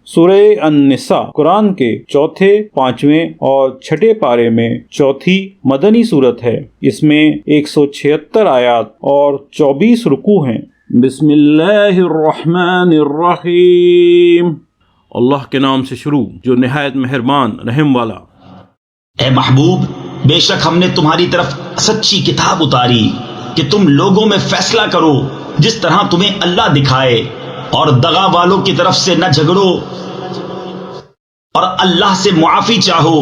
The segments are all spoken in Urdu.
سورہ النساء قرآن کے چوتھے، پانچویں اور چھٹے پارے میں چوتھی مدنی صورت ہے۔ اس میں 176 آیات اور 24 رکوع ہیں۔ بسم اللہ الرحمن الرحیم۔ اللہ کے نام سے شروع جو نہایت مہربان رحم والا۔ اے محبوب، بے شک ہم نے تمہاری طرف سچی کتاب اتاری کہ تم لوگوں میں فیصلہ کرو جس طرح تمہیں اللہ دکھائے، اور دغا والوں کی طرف سے نہ جھگڑو اور اللہ سے معافی چاہو،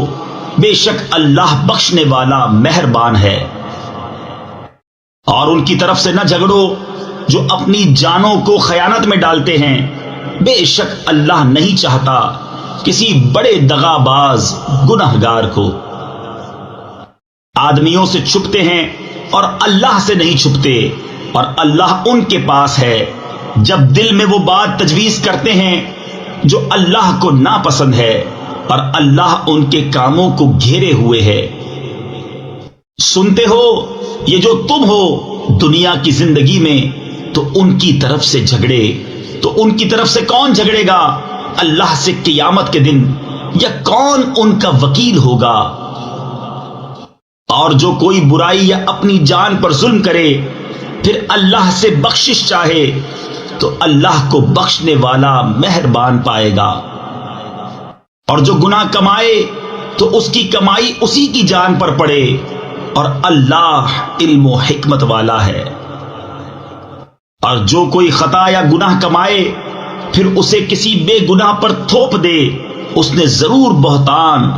بے شک اللہ بخشنے والا مہربان ہے۔ اور ان کی طرف سے نہ جھگڑو جو اپنی جانوں کو خیانت میں ڈالتے ہیں، بے شک اللہ نہیں چاہتا کسی بڑے دغا باز گنہگار کو۔ آدمیوں سے چھپتے ہیں اور اللہ سے نہیں چھپتے، اور اللہ ان کے پاس ہے جب دل میں وہ بات تجویز کرتے ہیں جو اللہ کو ناپسند ہے، اور اللہ ان کے کاموں کو گھیرے ہوئے ہے۔ سنتے ہو یہ جو تم ہو دنیا کی زندگی میں، تو ان کی طرف سے جھگڑے، تو ان کی طرف سے کون جھگڑے گا اللہ سے قیامت کے دن، یا کون ان کا وکیل ہوگا؟ اور جو کوئی برائی یا اپنی جان پر ظلم کرے پھر اللہ سے بخشش چاہے، تو اللہ کو بخشنے والا مہربان پائے گا۔ اور جو گناہ کمائے تو اس کی کمائی اسی کی جان پر پڑے، اور اللہ علم و حکمت والا ہے۔ اور جو کوئی خطا یا گناہ کمائے پھر اسے کسی بے گناہ پر تھوپ دے، اس نے ضرور بہتان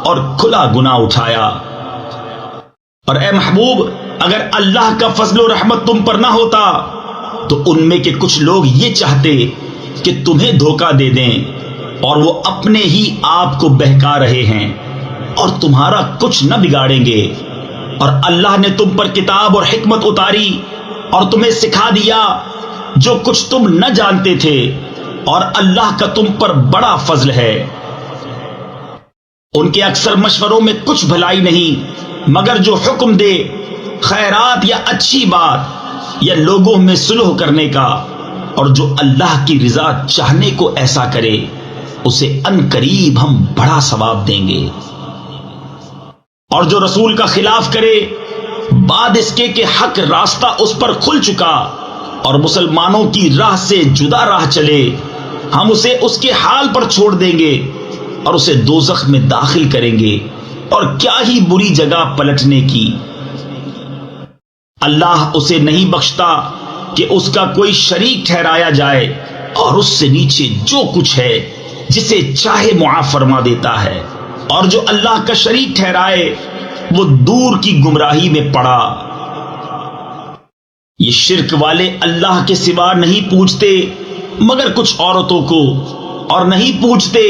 اور کھلا گناہ اٹھایا۔ اور اے محبوب، اگر اللہ کا فضل و رحمت تم پر نہ ہوتا تو ان میں کے کچھ لوگ یہ چاہتے کہ تمہیں دھوکہ دے دیں، اور وہ اپنے ہی آپ کو بہکا رہے ہیں اور تمہارا کچھ نہ بگاڑیں گے۔ اور اللہ نے تم پر کتاب اور حکمت اتاری اور تمہیں سکھا دیا جو کچھ تم نہ جانتے تھے، اور اللہ کا تم پر بڑا فضل ہے۔ ان کے اکثر مشوروں میں کچھ بھلائی نہیں مگر جو حکم دے خیرات یا اچھی بات یا لوگوں میں صلح کرنے کا، اور جو اللہ کی رضا چاہنے کو ایسا کرے اسے ان قریب ہم بڑا ثواب دیں گے۔ اور جو رسول کا خلاف کرے بعد اس کے کہ حق راستہ اس پر کھل چکا اور مسلمانوں کی راہ سے جدا راہ چلے، ہم اسے اس کے حال پر چھوڑ دیں گے اور اسے دوزخ میں داخل کریں گے، اور کیا ہی بری جگہ پلٹنے کی۔ اللہ اسے نہیں بخشتا کہ اس کا کوئی شریک ٹھہرایا جائے، اور اس سے نیچے جو کچھ ہے جسے چاہے معاف فرما دیتا ہے، اور جو اللہ کا شریک ٹھہرائے وہ دور کی گمراہی میں پڑا۔ یہ شرک والے اللہ کے سوا نہیں پوچھتے مگر کچھ عورتوں کو، اور نہیں پوچھتے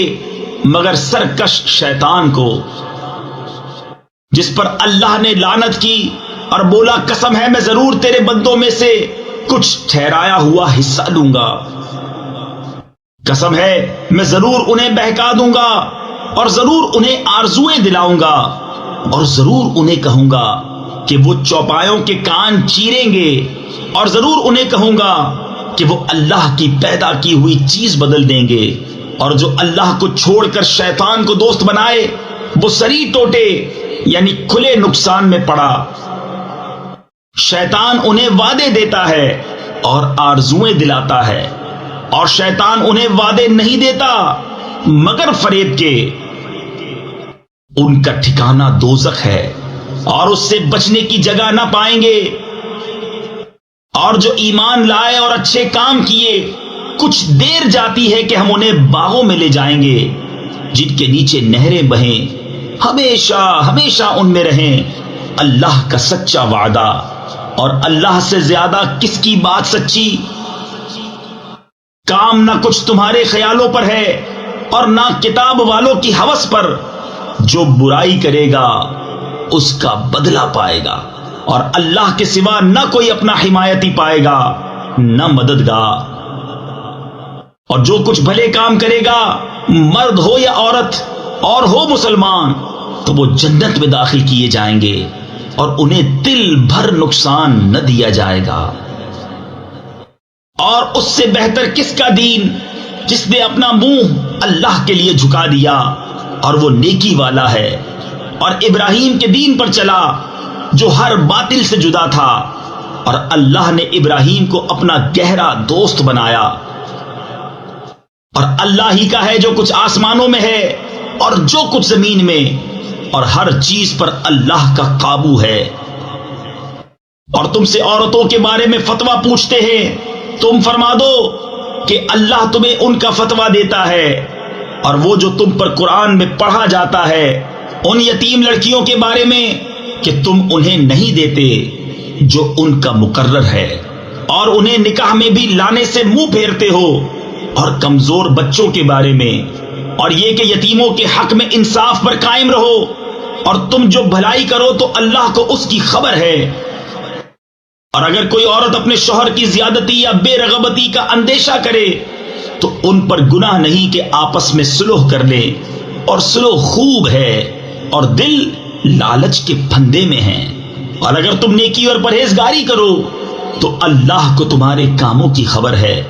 مگر سرکش شیطان کو، جس پر اللہ نے لعنت کی اور بولا قسم ہے میں ضرور تیرے بندوں میں سے کچھ ٹھہرایا ہوا حصہ لوں گا، قسم ہے میں ضرور انہیں بہکا دوں گا، اور ضرور انہیں آرزویں دلاؤں گا، اور ضرور انہیں کہوں گا کہ وہ چوپایوں کے کان چیریں گے، اور ضرور انہیں کہوں گا کہ وہ اللہ کی پیدا کی ہوئی چیز بدل دیں گے، اور جو اللہ کو چھوڑ کر شیطان کو دوست بنائے وہ سری ٹوٹے یعنی کھلے نقصان میں پڑا۔ شیطان انہیں وعدے دیتا ہے اور آرزویں دلاتا ہے، اور شیطان انہیں وعدے نہیں دیتا مگر فریب کے۔ ان کا ٹھکانہ دوزخ ہے اور اس سے بچنے کی جگہ نہ پائیں گے۔ اور جو ایمان لائے اور اچھے کام کیے، کچھ دیر جاتی ہے کہ ہم انہیں باغوں میں لے جائیں گے جن کے نیچے نہریں بہیں، ہمیشہ ہمیشہ ان میں رہیں۔ اللہ کا سچا وعدہ، اور اللہ سے زیادہ کس کی بات سچی؟ کام نہ کچھ تمہارے خیالوں پر ہے اور نہ کتاب والوں کی ہوس پر۔ جو برائی کرے گا اس کا بدلہ پائے گا، اور اللہ کے سوا نہ کوئی اپنا حمایتی پائے گا نہ مددگار۔ اور جو کچھ بھلے کام کرے گا، مرد ہو یا عورت اور ہو مسلمان، تو وہ جنت میں داخل کیے جائیں گے، اور انہیں دل بھر نقصان نہ دیا جائے گا۔ اور اس سے بہتر کس کا دین جس نے اپنا منہ اللہ کے لیے جھکا دیا اور وہ نیکی والا ہے، اور ابراہیم کے دین پر چلا جو ہر باطل سے جدا تھا، اور اللہ نے ابراہیم کو اپنا گہرا دوست بنایا۔ اور اللہ ہی کا ہے جو کچھ آسمانوں میں ہے اور جو کچھ زمین میں، اور ہر چیز پر اللہ کا قابو ہے۔ اور تم سے عورتوں کے بارے میں فتویٰ پوچھتے ہیں، تم فرما دو کہ اللہ تمہیں ان کا فتویٰ دیتا ہے، اور وہ جو تم پر قرآن میں پڑھا جاتا ہے ان یتیم لڑکیوں کے بارے میں کہ تم انہیں نہیں دیتے جو ان کا مقرر ہے، اور انہیں نکاح میں بھی لانے سے منہ پھیرتے ہو، اور کمزور بچوں کے بارے میں، اور یہ کہ یتیموں کے حق میں انصاف پر قائم رہو، اور تم جو بھلائی کرو تو اللہ کو اس کی خبر ہے۔ اور اگر کوئی عورت اپنے شوہر کی زیادتی یا بے رغبتی کا اندیشہ کرے تو ان پر گناہ نہیں کہ آپس میں صلح کر لے، اور صلح خوب ہے، اور دل لالچ کے پھندے میں ہیں۔ اور اگر تم نیکی اور پرہیزگاری کرو تو اللہ کو تمہارے کاموں کی خبر ہے۔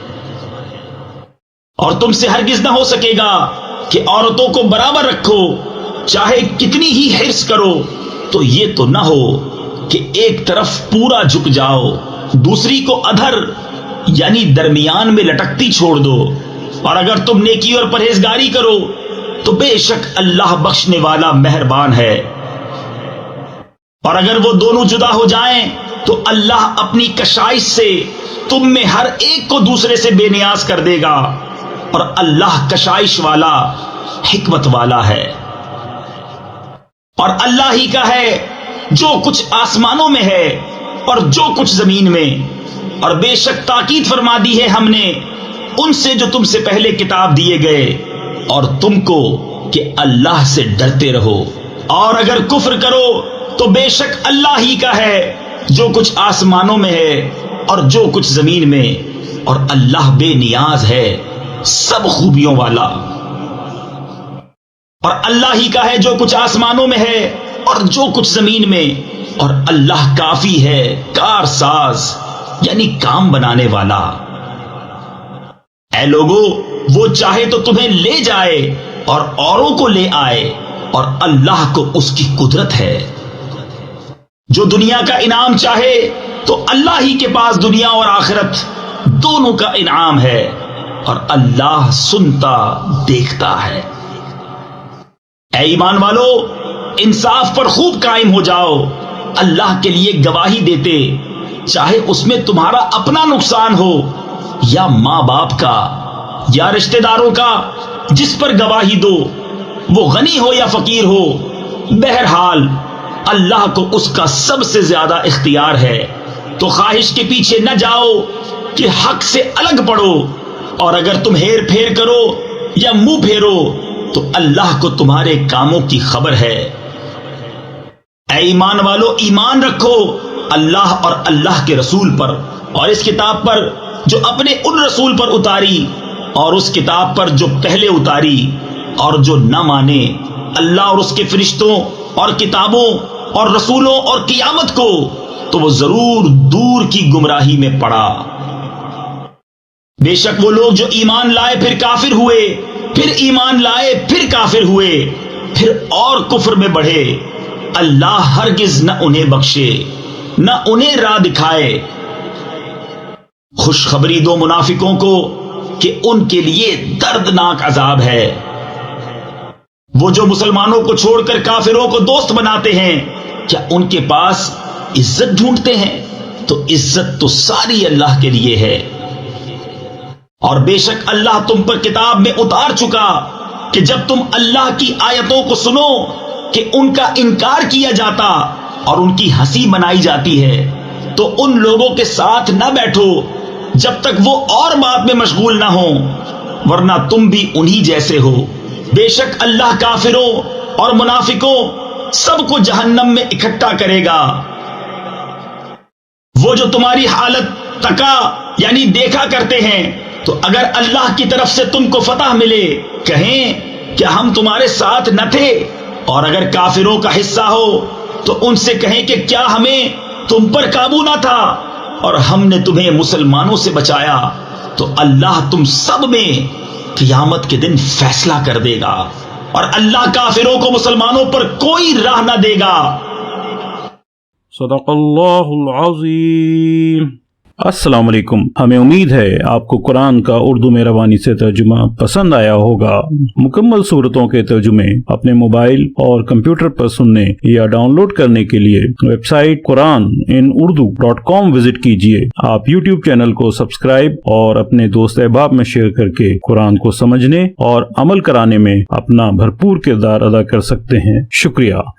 اور تم سے ہرگز نہ ہو سکے گا کہ عورتوں کو برابر رکھو، چاہے کتنی ہی حرص کرو، تو یہ تو نہ ہو کہ ایک طرف پورا جھک جاؤ، دوسری کو ادھر یعنی درمیان میں لٹکتی چھوڑ دو۔ اور اگر تم نیکی اور پرہیزگاری کرو تو بے شک اللہ بخشنے والا مہربان ہے۔ اور اگر وہ دونوں جدا ہو جائیں تو اللہ اپنی کشائش سے تم میں ہر ایک کو دوسرے سے بے نیاز کر دے گا، اور اللہ کشائش والا حکمت والا ہے۔ اور اللہ ہی کا ہے جو کچھ آسمانوں میں ہے اور جو کچھ زمین میں، اور بے شک تاکید فرما دی ہے ہم نے ان سے جو تم سے پہلے کتاب دیے گئے، اور تم کو کہ اللہ سے ڈرتے رہو۔ اور اگر کفر کرو تو بے شک اللہ ہی کا ہے جو کچھ آسمانوں میں ہے اور جو کچھ زمین میں، اور اللہ بے نیاز ہے، سب خوبیوں والا۔ اور اللہ ہی کا ہے جو کچھ آسمانوں میں ہے اور جو کچھ زمین میں، اور اللہ کافی ہے، کار ساز یعنی کام بنانے والا۔ اے لوگو، وہ چاہے تو تمہیں لے جائے اور اوروں کو لے آئے، اور اللہ کو اس کی قدرت ہے۔ جو دنیا کا انعام چاہے تو اللہ ہی کے پاس دنیا اور آخرت دونوں کا انعام ہے، اور اللہ سنتا دیکھتا ہے۔ اے ایمان والو، انصاف پر خوب قائم ہو جاؤ، اللہ کے لیے گواہی دیتے، چاہے اس میں تمہارا اپنا نقصان ہو یا ماں باپ کا یا رشتہ داروں کا، جس پر گواہی دو، وہ غنی ہو یا فقیر ہو، بہرحال اللہ کو اس کا سب سے زیادہ اختیار ہے۔ تو خواہش کے پیچھے نہ جاؤ کہ حق سے الگ پڑو، اور اگر تم ہیر پھیر کرو یا منہ پھیرو تو اللہ کو تمہارے کاموں کی خبر ہے۔ اے ایمان والو، ایمان رکھو اللہ اور اللہ کے رسول پر، اور اس کتاب پر جو اپنے ان رسول پر اتاری، اور اس کتاب پر جو پہلے اتاری، اور جو نہ مانے اللہ اور اس کے فرشتوں اور کتابوں اور رسولوں اور قیامت کو، تو وہ ضرور دور کی گمراہی میں پڑا۔ بے شک وہ لوگ جو ایمان لائے پھر کافر ہوئے، پھر ایمان لائے پھر کافر ہوئے، پھر اور کفر میں بڑھے، اللہ ہرگز نہ انہیں بخشے نہ انہیں راہ دکھائے۔ خوشخبری دو منافقوں کو کہ ان کے لیے دردناک عذاب ہے۔ وہ جو مسلمانوں کو چھوڑ کر کافروں کو دوست بناتے ہیں، کیا ان کے پاس عزت ڈھونڈتے ہیں؟ تو عزت تو ساری اللہ کے لیے ہے۔ اور بے شک اللہ تم پر کتاب میں اتار چکا کہ جب تم اللہ کی آیتوں کو سنو کہ ان کا انکار کیا جاتا اور ان کی ہنسی منائی جاتی ہے، تو ان لوگوں کے ساتھ نہ بیٹھو جب تک وہ اور بات میں مشغول نہ ہوں، ورنہ تم بھی انہی جیسے ہو۔ بے شک اللہ کافروں اور منافقوں سب کو جہنم میں اکٹھا کرے گا۔ وہ جو تمہاری حالت تکا یعنی دیکھا کرتے ہیں، تو اگر اللہ کی طرف سے تم کو فتح ملے، کہیں کہ ہم تمہارے ساتھ نہ تھے، اور اگر کافروں کا حصہ ہو تو ان سے کہیں کہ کیا ہمیں تم پر قابو نہ تھا اور ہم نے تمہیں مسلمانوں سے بچایا۔ تو اللہ تم سب میں قیامت کے دن فیصلہ کر دے گا اور اللہ کافروں کو مسلمانوں پر کوئی راہ نہ دے گا۔ صدق اللہ العظیم۔ السلام علیکم، ہمیں امید ہے آپ کو قرآن کا اردو میں روانی سے ترجمہ پسند آیا ہوگا۔ مکمل صورتوں کے ترجمے اپنے موبائل اور کمپیوٹر پر سننے یا ڈاؤن لوڈ کرنے کے لیے ویب سائٹ QuranInUrdu.com وزٹ کیجیے۔ آپ یوٹیوب چینل کو سبسکرائب اور اپنے دوست احباب میں شیئر کر کے قرآن کو سمجھنے اور عمل کرانے میں اپنا بھرپور کردار ادا کر سکتے ہیں۔ شکریہ۔